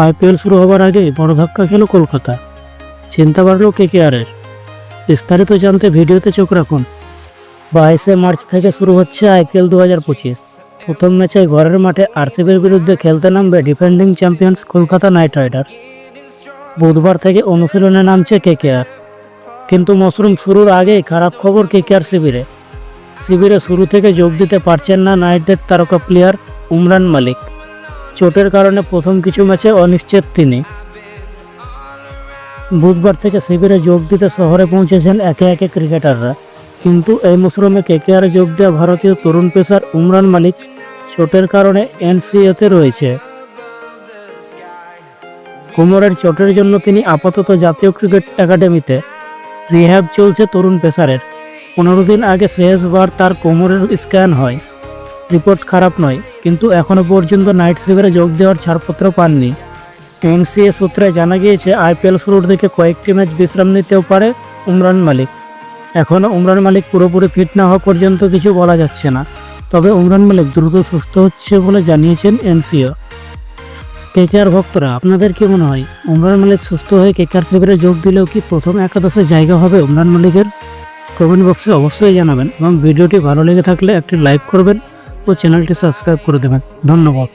IPL শুরু হবার আগে বড় ধাক্কা খেল কলকাতা, চিন্তা বাড়ল কেকেআরের। বিস্তারিত জানতে ভিডিওতে চোখ রাখুন। 22শে মার্চ থেকে শুরু হচ্ছে আইপিএল 2025। প্রথম ম্যাচে ঘরের মাঠে আরসিবির বিরুদ্ধে খেলতে নামবে defending champions Kolkata night Riders. বুধবার থেকে অনুশীলনে নামছে কেকেআর, কিন্তু মশরুম শুরুর আগেই খারাপ খবর কেকেআর শিবিরে শুরু থেকে যোগ দিতে পারছেন না নাইটদের তারকা প্লেয়ার উমরান মালিক। চোটের কারণে প্রথম কিছু ম্যাচে অনিশ্চিত তিনি। বুধবার থেকে শিবিরে যোগ দিতে শহরে পৌঁছেছেন একে একে ক্রিকেটাররা, কিন্তু এই মৌসুমে কেকেআরে যোগ দেওয়া ভারতীয় তরুণ পেসার উমরান মালিক চোটের কারণে এনসিএতে রয়েছে। কোমরের চোটের জন্য তিনি আপাতত জাতীয় ক্রিকেট একাডেমিতে। রিহ্যাব চলছে তরুণ পেসারের। 15 দিন আগে শেষবার তার কোমরের স্ক্যান হয়। রিপোর্ট খারাপ নয়, কিন্তু এখনও পর্যন্ত নাইট শিবিরে যোগ দেওয়ার ছাড়পত্র পাননি। এনসিএ সূত্রে জানা গিয়েছে আইপিএল শুরুর দিকে কয়েকটি ম্যাচ বিশ্রাম নিতেও পারে উমরান মালিক। এখনও উমরান মালিক পুরোপুরি ফিট না হওয়া পর্যন্ত কিছু বলা যাচ্ছে না, তবে উমরান মালিক দ্রুত সুস্থ হচ্ছে বলে জানিয়েছেন এনসিএ। কেকেআর ভক্তরা, আপনাদের কি মনে হয় উমরান মালিক সুস্থ হয়ে কেকেআর শিবিরে যোগ দিলেও কি প্রথম একাদশে জায়গা হবে উমরান মালিকের? কমেন্ট বক্সে অবশ্যই জানাবেন এবং ভিডিওটি ভালো লেগে থাকলে একটি লাইক করবেন ও চ্যানেলটি সাবস্ক্রাইব করে দেবেন। ধন্যবাদ।